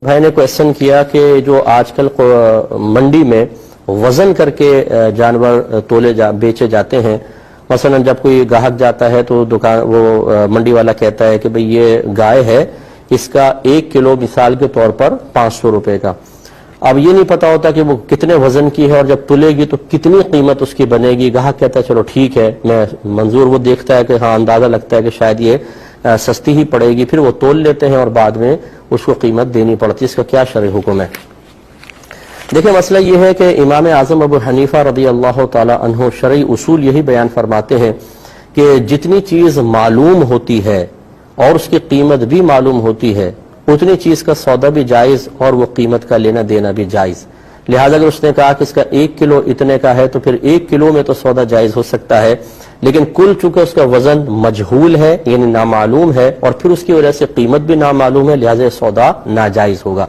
بھائی نے کوشچن کیا کہ جو آج کل منڈی میں وزن کر کے جانور بیچے جاتے ہیں، مثلا جب کوئی گاہک جاتا ہے تو وہ منڈی والا کہتا ہے کہ بھئی یہ گائے ہے، اس کا 1 کلو مثال کے طور پر 500 روپے کا۔ اب یہ نہیں پتا ہوتا کہ وہ کتنے وزن کی ہے اور جب تلے گی تو کتنی قیمت اس کی بنے گی۔ گاہک کہتا ہے چلو ٹھیک ہے، میں منظور، وہ دیکھتا ہے کہ ہاں اندازہ لگتا ہے کہ شاید یہ سستی ہی پڑے گی، پھر وہ تول لیتے ہیں اور بعد میں اس کو قیمت دینی پڑتی ہے۔ اس کا کیا شرعی حکم ہے؟ دیکھیں، مسئلہ یہ ہے کہ امام اعظم ابو حنیفہ رضی اللہ تعالی عنہ شرعی اصول یہی بیان فرماتے ہیں کہ جتنی چیز معلوم ہوتی ہے اور اس کی قیمت بھی معلوم ہوتی ہے، اتنی چیز کا سودا بھی جائز اور وہ قیمت کا لینا دینا بھی جائز۔ لہذا اگر اس نے کہا کہ اس کا 1 کلو اتنے کا ہے تو پھر 1 کلو میں تو سودا جائز ہو سکتا ہے، لیکن کل چونکہ اس کا وزن مجہول ہے یعنی نامعلوم ہے اور پھر اس کی وجہ سے قیمت بھی نامعلوم ہے، لہذا سودا ناجائز ہوگا۔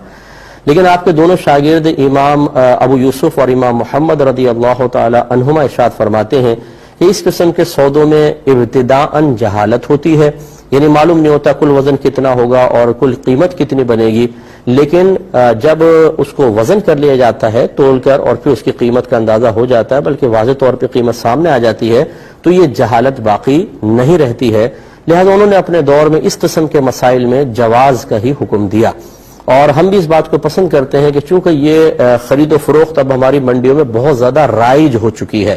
لیکن آپ کے دونوں شاگرد امام ابو یوسف اور امام محمد رضی اللہ تعالی عنہما ارشاد فرماتے ہیں کہ اس قسم کے سودوں میں ابتداءً جہالت ہوتی ہے، یعنی معلوم نہیں ہوتا کل وزن کتنا ہوگا اور کل قیمت کتنی بنے گی، لیکن جب اس کو وزن کر لیا جاتا ہے تول کر اور پھر اس کی قیمت کا اندازہ ہو جاتا ہے، بلکہ واضح طور پہ قیمت سامنے آ جاتی ہے، تو یہ جہالت باقی نہیں رہتی ہے۔ لہذا انہوں نے اپنے دور میں اس قسم کے مسائل میں جواز کا ہی حکم دیا، اور ہم بھی اس بات کو پسند کرتے ہیں کہ چونکہ یہ خرید و فروخت اب ہماری منڈیوں میں بہت زیادہ رائج ہو چکی ہے،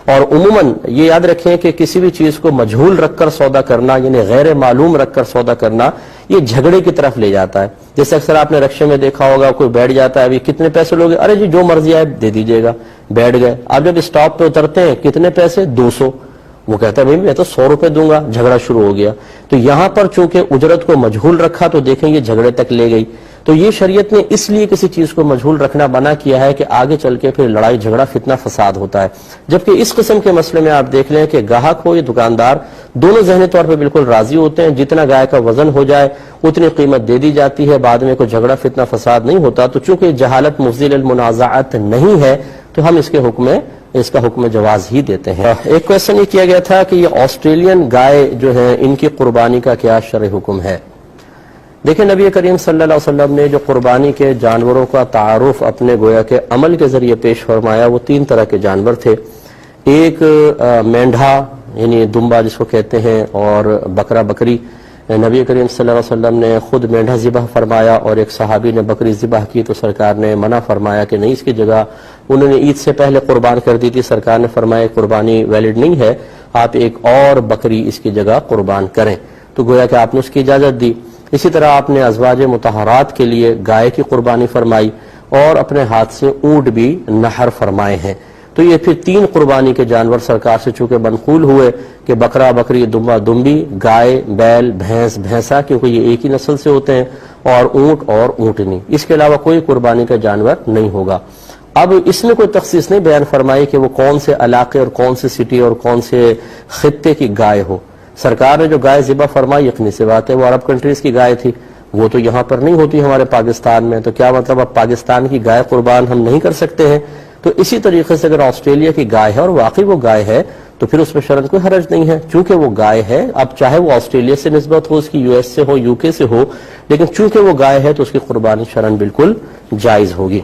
اور عموماً یہ یاد رکھیں کہ کسی بھی چیز کو مجہول رکھ کر سودا کرنا یعنی غیر معلوم رکھ کر سودا کرنا یہ جھگڑے کی طرف لے جاتا ہے۔ جیسے اکثر آپ نے رکشے میں دیکھا ہوگا، کوئی بیٹھ جاتا ہے، ابھی کتنے پیسے لوگے؟ ارے جی جو مرضی آئے دے دیجیے گا، بیٹھ گئے۔ آپ جب اسٹاپ پہ اترتے ہیں کتنے پیسے؟ 200۔ وہ کہتا ہے بھائی میں تو 100 روپے دوں گا، جھگڑا شروع ہو گیا۔ تو یہاں پر چونکہ اجرت کو مجہول رکھا تو دیکھیں یہ جھگڑے تک لے گئی۔ تو یہ شریعت نے اس لیے کسی چیز کو مجہول رکھنا منع کیا ہے کہ آگے چل کے پھر لڑائی جھگڑا فتنہ فساد ہوتا ہے، جبکہ اس قسم کے مسئلے میں آپ دیکھ لیں کہ گاہک ہو یا دکاندار دونوں ذہنی طور پہ بالکل راضی ہوتے ہیں، جتنا گائے کا وزن ہو جائے اتنی قیمت دے دی جاتی ہے، بعد میں کوئی جھگڑا فتنہ فساد نہیں ہوتا۔ تو چونکہ جہالت مفضی للمنازعات نہیں ہے تو ہم اس کا حکم جواز ہی دیتے ہیں۔ ایک کویسچن یہ کیا گیا تھا کہ یہ آسٹریلین گائے جو ہیں ان کی قربانی کا کیا شرعی حکم ہے؟ دیکھیں، نبی کریم صلی اللہ علیہ وسلم نے جو قربانی کے جانوروں کا تعارف اپنے گویا کے عمل کے ذریعے پیش فرمایا، وہ 3 طرح کے جانور تھے۔ ایک مینڈھا یعنی دمبا جس کو کہتے ہیں، اور بکرا بکری۔ نبی کریم صلی اللہ علیہ وسلم نے خود مینڈھا ذبح فرمایا اور ایک صحابی نے بکری ذبح کی تو سرکار نے منع فرمایا کہ نہیں، اس کی جگہ انہوں نے عید سے پہلے قربان کر دی تھی، سرکار نے فرمایا قربانی ویلڈ نہیں ہے، آپ ایک اور بکری اس کی جگہ قربان کریں، تو گویا کہ آپ نے اس کی اجازت دی۔ اسی طرح آپ نے ازواج مطہرات کے لیے گائے کی قربانی فرمائی اور اپنے ہاتھ سے اونٹ بھی نحر فرمائے ہیں۔ تو یہ پھر 3 قربانی کے جانور سرکار سے چونکہ منقول ہوئے کہ بکرا بکری، دمبا دمبی، گائے بیل بھینس بھینسا، کیونکہ یہ ایک ہی نسل سے ہوتے ہیں، اور اونٹ اور اونٹنی، اس کے علاوہ کوئی قربانی کا جانور نہیں ہوگا۔ اب اس میں کوئی تخصیص نہیں بیان فرمائی کہ وہ کون سے علاقے اور کون سے سٹی اور کون سے خطے کی گائے ہو۔ سرکار نے جو گائے ذبح فرمائی یقینی سی بات ہے وہ عرب کنٹریز کی گائے تھی، وہ تو یہاں پر نہیں ہوتی ہمارے پاکستان میں، تو کیا مطلب اب پاکستان کی گائے قربان ہم نہیں کر سکتے ہیں؟ تو اسی طریقے سے اگر آسٹریلیا کی گائے ہے اور واقعی وہ گائے ہے تو پھر اس میں شرعاً کوئی حرج نہیں ہے، چونکہ وہ گائے ہے۔ اب چاہے وہ آسٹریلیا سے نسبت ہو، اس کی US سے ہو، UK سے ہو، لیکن چونکہ وہ گائے ہے تو اس کی قربانی شرعاً بالکل جائز ہوگی۔